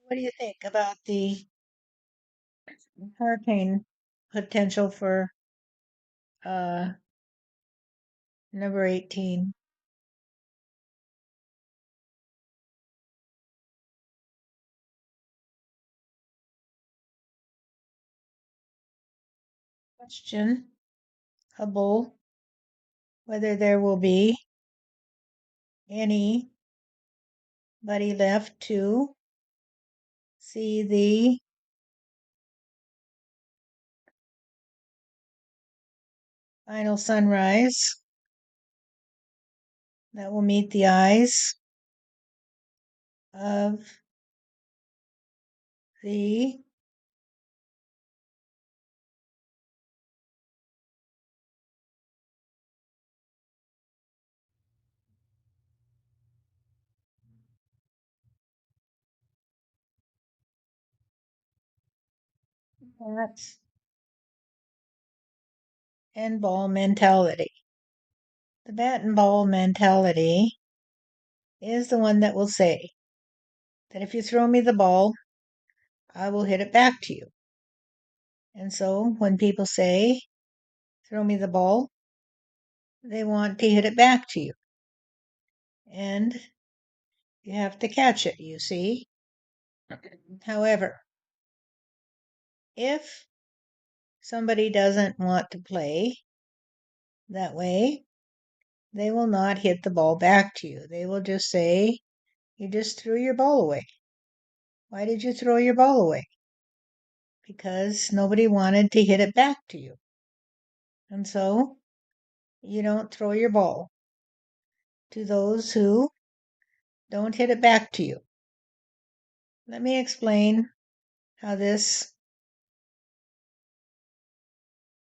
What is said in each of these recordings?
What do you think about the hurricane potential for uh, number 18? Question Hubble whether there will be anybody left to see the final sunrise that will meet the eyes of the bat and ball mentality. The bat and ball mentality is the one that will say that if you throw me the ball, I will hit it back to you. And so when people say, throw me the ball, they want to hit it back to you. And you have to catch it, you see. However, if somebody doesn't want to play that way, they will not hit the ball back to you. They will just say, you just threw your ball away. Why did you throw your ball away? Because nobody wanted to hit it back to you. And so you don't throw your ball to those who don't hit it back to you. Let me explain how this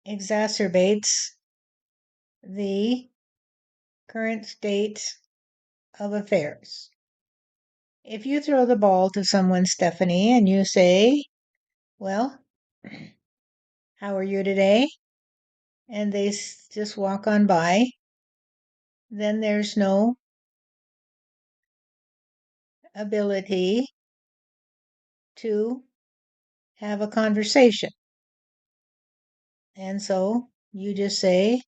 exacerbates the current state of affairs. If you throw the ball to someone, Stephanie, and you say, well, how are you today? And they just walk on by, then there's no ability to have a conversation. And so you just say,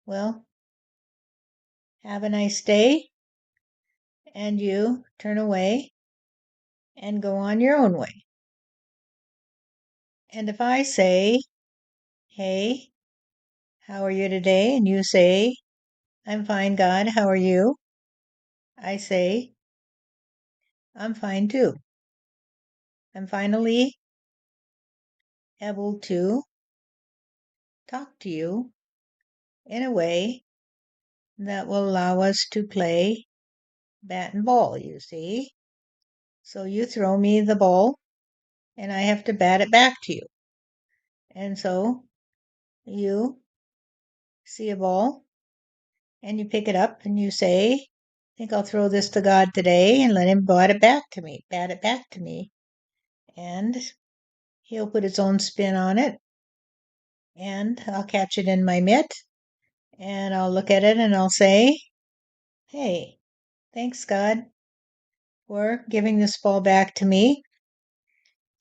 well, have a nice day, and you turn away and go on your own way. And if I say, hey, how are you today? And you say, I'm fine, God, how are you? I say, I'm fine too. I'm finally able to talk to you in a way that will allow us to play bat and ball, you see. So you throw me the ball and I have to bat it back to you. And so you see a ball and you pick it up and you say, I think I'll throw this to God today and let him bat it back to me, bat it back to me. And he'll put his own spin on it and I'll catch it in my mitt and I'll look at it and I'll say, hey, thanks, God, for giving this ball back to me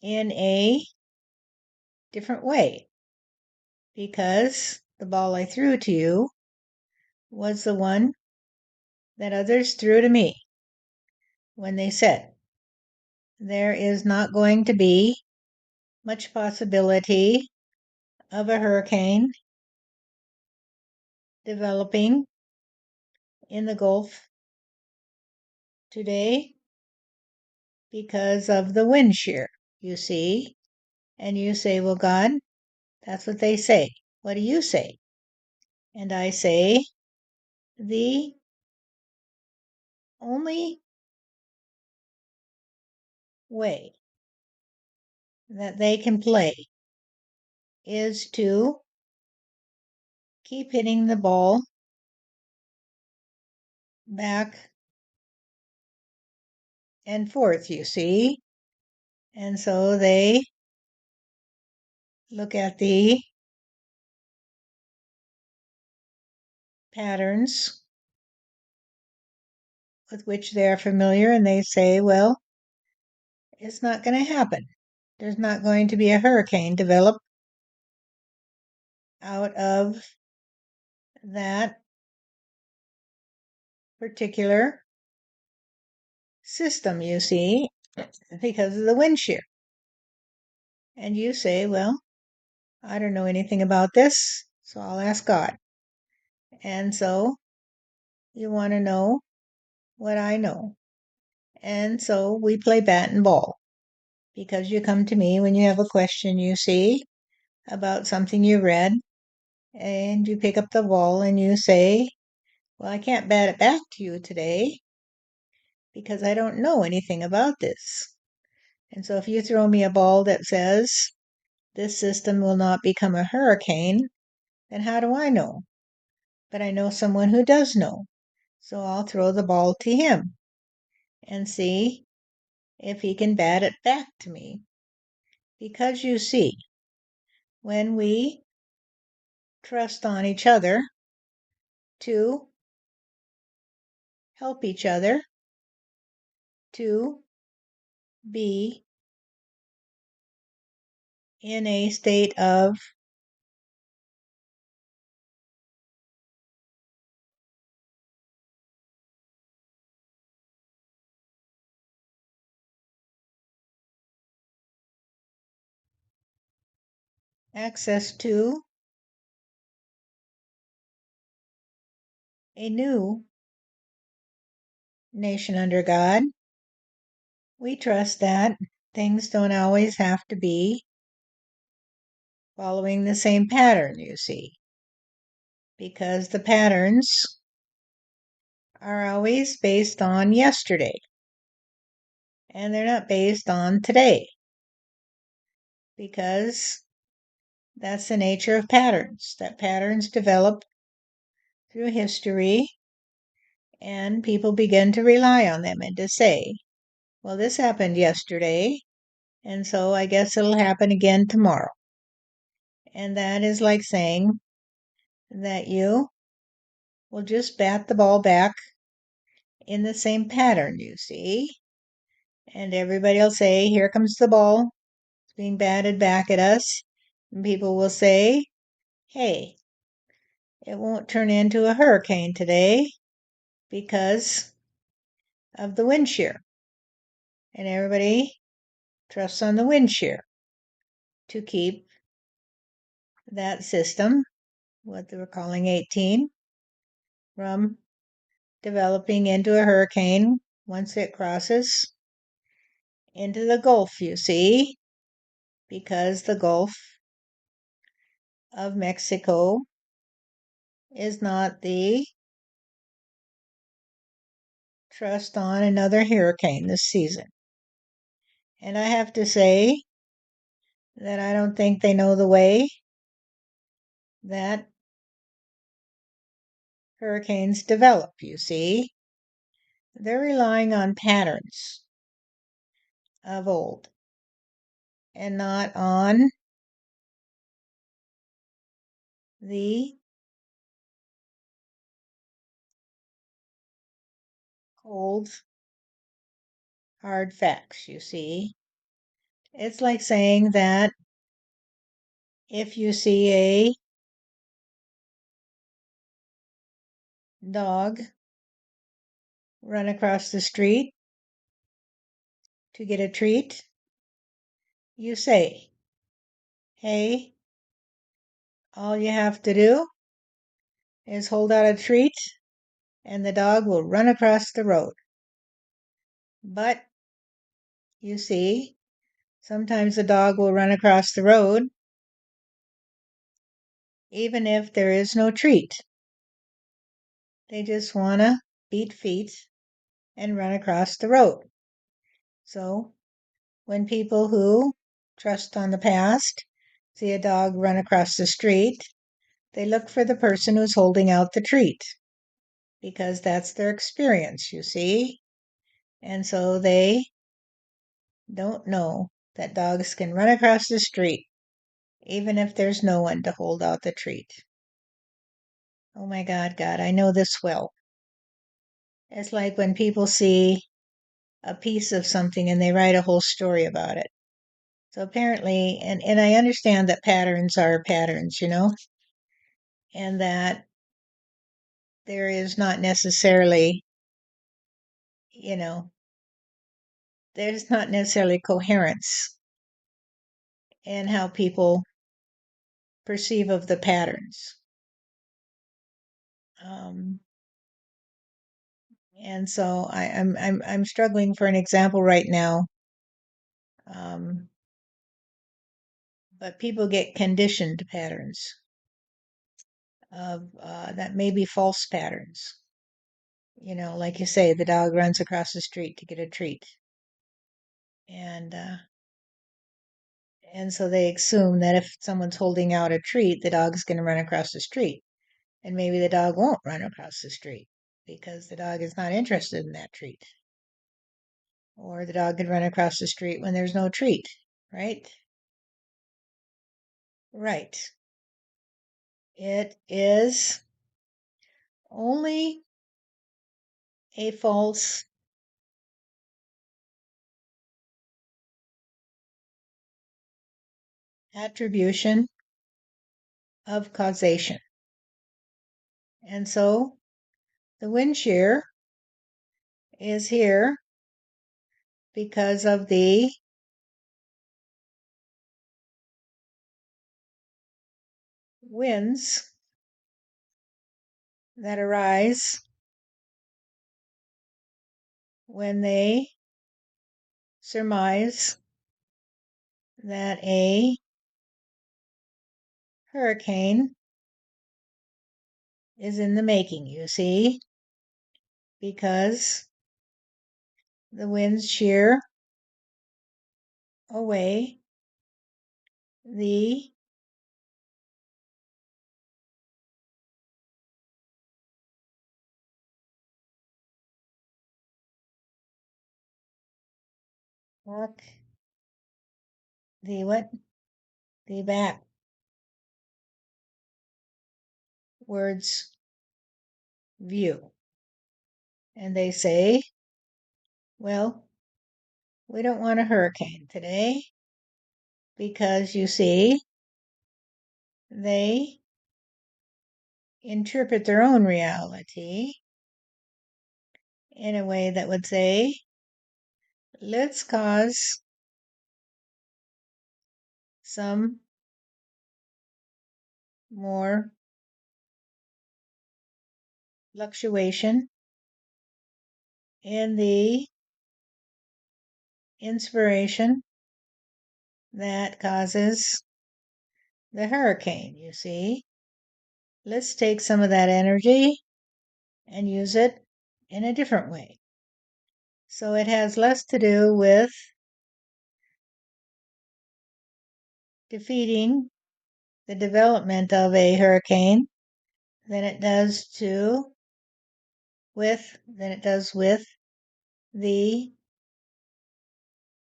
in a different way because the ball I threw to you was the one that others threw to me when they said, there is not going to be much possibility of a hurricane developing in the Gulf today because of the wind shear, you see. And you say, well, God, that's what they say. What do you say? And I say, the only way that they can play is to keep hitting the ball back and forth, you see. And so they look at the patterns with which they are familiar and they say, well, It's not going to happen. There's not going to be a hurricane develop out of that particular system, you see, because of the wind shear. And you say, well, I don't know anything about this, so I'll ask God. And so you want to know what I know. And so we play bat and ball because you come to me when you have a question you see about something you read, and you pick up the ball and you say, well, I can't bat it back to you today because I don't know anything about this. And so if you throw me a ball that says this system will not become a hurricane, then how do I know? But I know someone who does know. So I'll throw the ball to him and see if he can bat it back to me. Because you see, when we trust on each other to help each other to be in a state of access to a new nation under God, we trust that things don't always have to be following the same pattern, you see, because the patterns are always based on yesterday and they're not based on today because that's the nature of patterns, that patterns develop through history and people begin to rely on them and to say, well, this happened yesterday, and so I guess it'll happen again tomorrow. And that is like saying that you will just bat the ball back in the same pattern, you see. And everybody will say, here comes the ball. It's being batted back at us. And people will say, hey, it won't turn into a hurricane today because of the wind shear. And everybody trusts on the wind shear to keep that system, what they were calling 18, from developing into a hurricane once it crosses into the Gulf, you see, because the Gulf of Mexico is not the trust on another hurricane this season. And I have to say that I don't think they know the way that hurricanes develop, you see. They're relying on patterns of old and not on the cold, hard facts, you see. It's like saying that if you see a dog run across the street to get a treat, you say, hey, all you have to do is hold out a treat and the dog will run across the road. But you see, sometimes the dog will run across the road even if there is no treat. They just want to beat feet and run across the road. So when people who trust on the past see a dog run across the street, they look for the person who's holding out the treat because that's their experience, you see. And so they don't know that dogs can run across the street even if there's no one to hold out the treat. Oh my God, God, I know this well. It's like when people see a piece of something and they write a whole story about it. So apparently, and I understand that patterns are patterns, and that there is not necessarily, you know, there's not necessarily coherence in how people perceive of the patterns. Um, and so I'm struggling for an example right now. Um, but people get conditioned patterns of that may be false patterns. Like you say, the dog runs across the street to get a treat, and so they assume that if someone's holding out a treat, the dog's going to run across the street, and maybe the dog won't run across the street because the dog is not interested in that treat, or the dog could run across the street when there's no treat, right? Right. It is only a false attribution of causation. And so the wind shear is here because of the winds that arise when they surmise that a hurricane is in the making, you see, because the winds shear away the back, the what? The backwards view. And they say, well, we don't want a hurricane today because you see, they interpret their own reality in a way that would say, let's cause some more fluctuation in the inspiration that causes the hurricane, you see. Let's take some of that energy and use it in a different way. So it has less to do with defeating the development of a hurricane than it does with the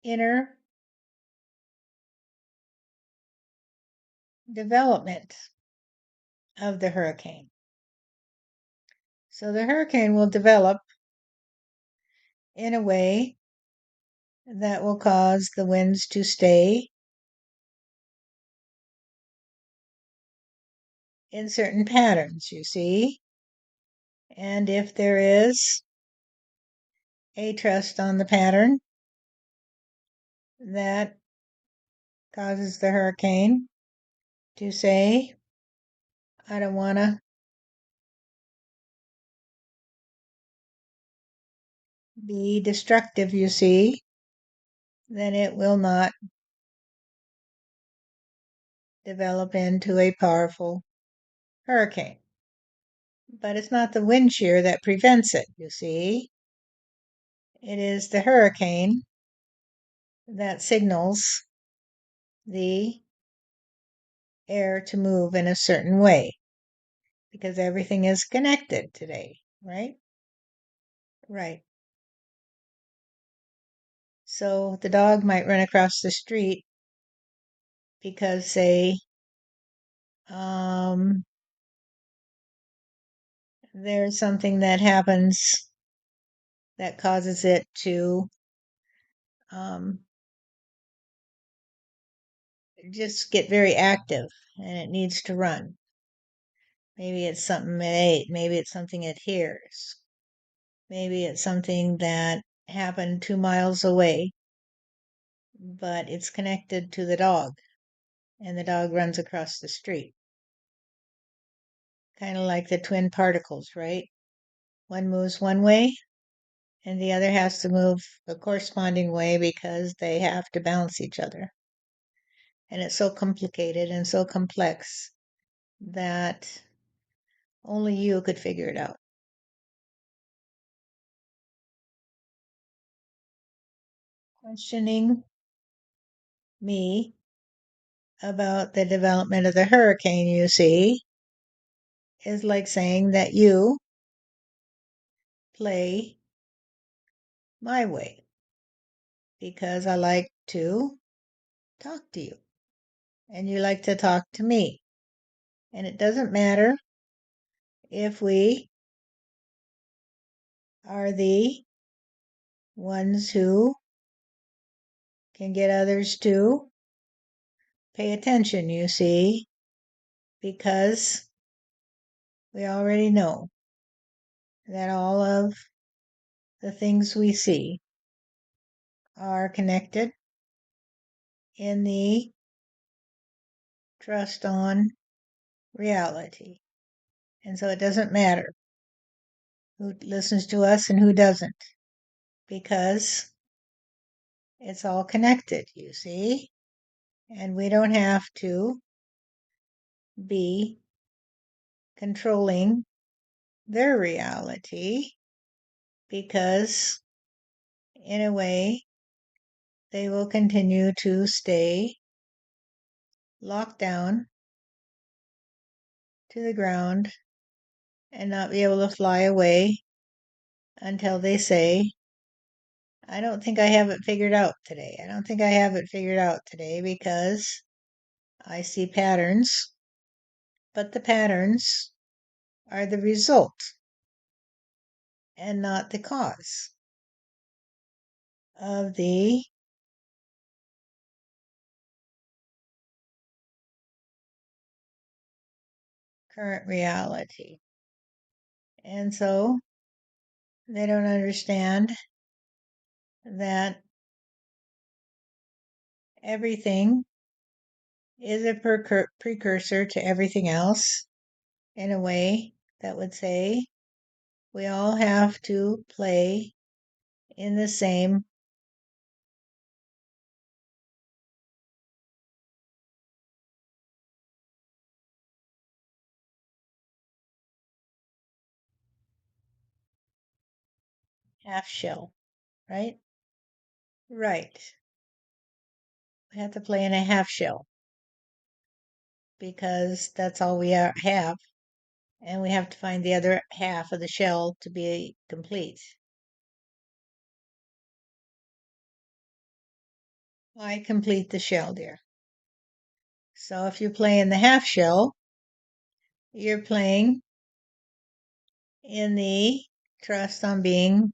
inner development of the hurricane. So the hurricane will develop in a way that will cause the winds to stay in certain patterns, you see. And if there is a trust on the pattern that causes the hurricane to say, I don't want to be destructive, you see, then it will not develop into a powerful hurricane. But it's not the wind shear that prevents it, you see. It is the hurricane that signals the air to move in a certain way because everything is connected today, right? Right. So the dog might run across the street because, say, there's something that happens that causes it to um, just get very active and it needs to run. Maybe it's something it ate, maybe it's something it hears, maybe it's something that happened 2 miles away, but it's connected to the dog and the dog runs across the street. Kind of like the twin particles, right? One moves one way and the other has to move a corresponding way because they have to balance each other. And it's so complicated and so complex that only you could figure it out. Questioning me about the development of the hurricane, you see, is like saying that you play my way because I like to talk to you and you like to talk to me. And it doesn't matter if we are the ones who can get others to pay attention, you see, because we already know that all of the things we see are connected in the trust on reality. And so it doesn't matter who listens to us and who doesn't, because it's all connected, you see? And we don't have to be controlling their reality because, in a way, they will continue to stay locked down to the ground and not be able to fly away until they say, I don't think I have it figured out today. I don't think I have it figured out today because I see patterns, but the patterns are the result and not the cause of the current reality. And so they don't understand that everything is a precursor to everything else in a way that would say we all have to play in the same half shell, right? Right. We have to play in a half shell because that's all we have, and we have to find the other half of the shell to be complete. Why complete the shell, dear? So if you play in the half shell, you're playing in the trust on being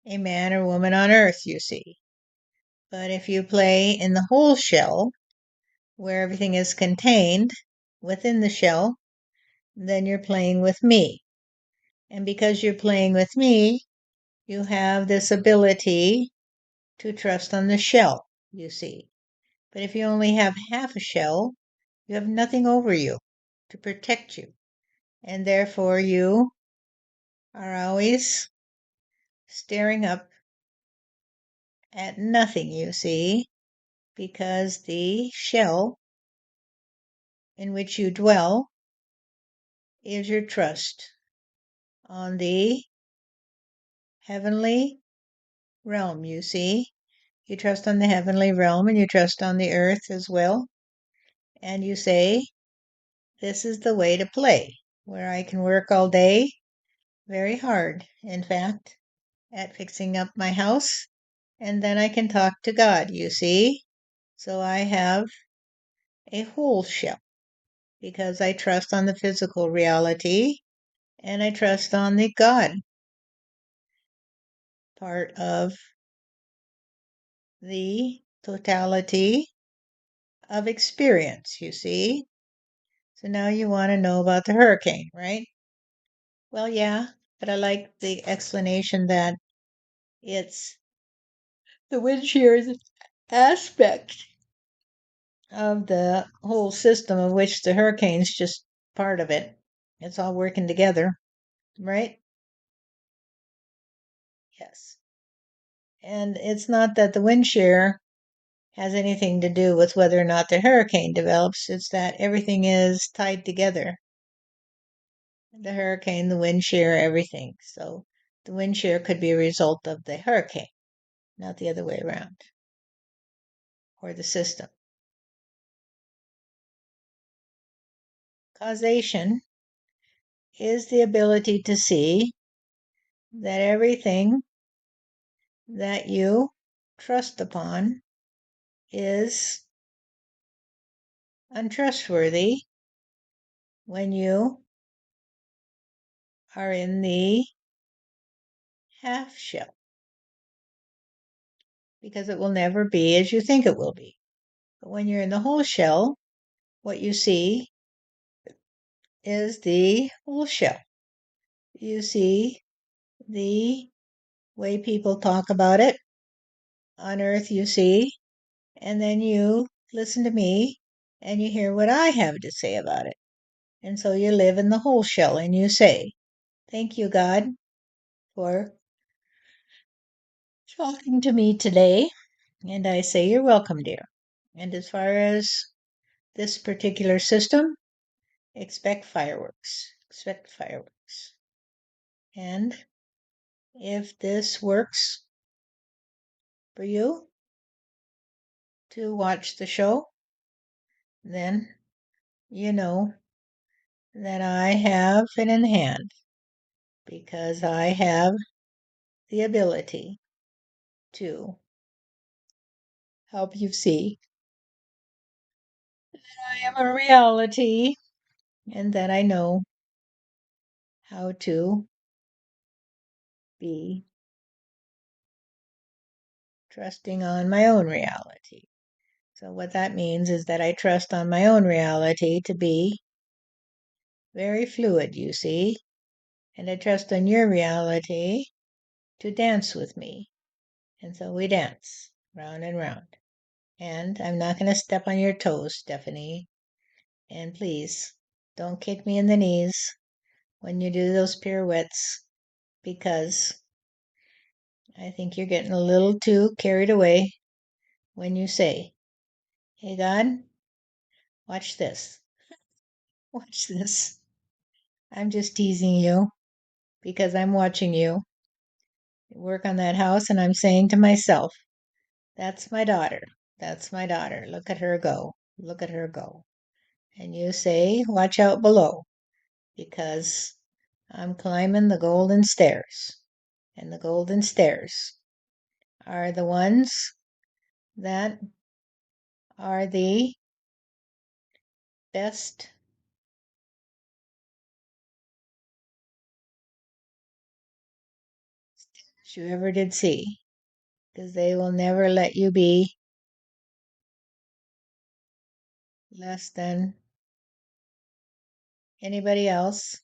a man or woman on earth, you see. But if you play in the whole shell, where everything is contained within the shell, then you're playing with me. And because you're playing with me, you have this ability to trust on the shell, you see. But if you only have half a shell, you have nothing over you to protect you. And therefore, you are always staring up at nothing, you see, because the shell in which you dwell is your trust on the heavenly realm, you see. You trust on the heavenly realm and you trust on the earth as well. And you say, this is the way to play, where I can work all day, very hard, in fact, at fixing up my house. And then I can talk to God, you see. So I have a whole shell because I trust on the physical reality and I trust on the God part of the totality of experience, you see. So now you want to know about the hurricane, right? Well, yeah, but I like the explanation that it's the wind shear aspect of the whole system, of which the hurricane's just part of it. It's all working together, right? Yes. And it's not that the wind shear has anything to do with whether or not the hurricane develops, it's that everything is tied together. The hurricane, the wind shear, everything. So the wind shear could be a result of the hurricane, not the other way around, or the system. Causation is the ability to see that everything that you trust upon is untrustworthy when you are in the half shell, because it will never be as you think it will be. But when you're in the whole shell, what you see is the whole shell. You see the way people talk about it on earth, you see, and then you listen to me and you hear what I have to say about it. And so you live in the whole shell and you say, thank you, God, for talking to me today. And I say, you're welcome, dear. And as far as this particular system, expect fireworks. Expect fireworks. And if this works for you to watch the show, then you know that I have it in hand, because I have the ability to help you see that I am a reality and that I know how to be trusting on my own reality. So, what that means is that I trust on my own reality to be very fluid, you see, and I trust on your reality to dance with me. And so we dance round and round. And I'm not going to step on your toes, Stephanie. And please don't kick me in the knees when you do those pirouettes, because I think you're getting a little too carried away when you say, hey, God, watch this. Watch this. I'm just teasing you because I'm watching you work on that house, and I'm saying to myself, that's my daughter. That's my daughter. Look at her go. Look at her go. And you say, watch out below, because I'm climbing the golden stairs. And the golden stairs are the ones that are the best you ever did see, because they will never let you be less than anybody else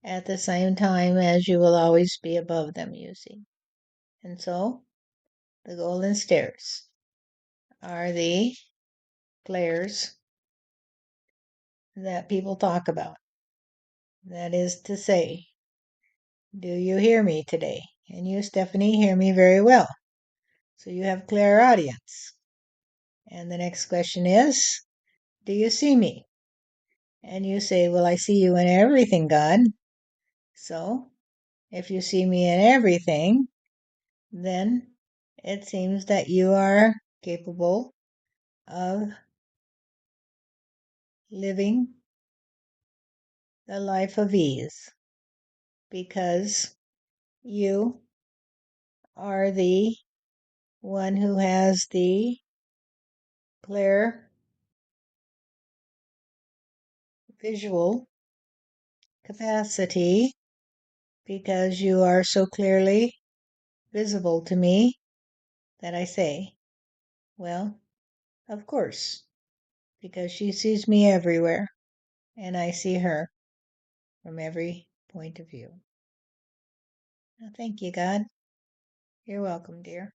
at the same time as you will always be above them, you see. And so the golden stairs are the players that people talk about. That is to say, do you hear me today? And you, Stephanie, hear me very well. So you have clear audience. And the next question is, do you see me? And you say, well, I see you in everything, God. So if you see me in everything, then it seems that you are capable of living the life of ease, because you are the one who has the clear visual capacity, because you are so clearly visible to me that I say, well, of course, because she sees me everywhere and I see her from every point of view. Thank you, God. You're welcome, dear.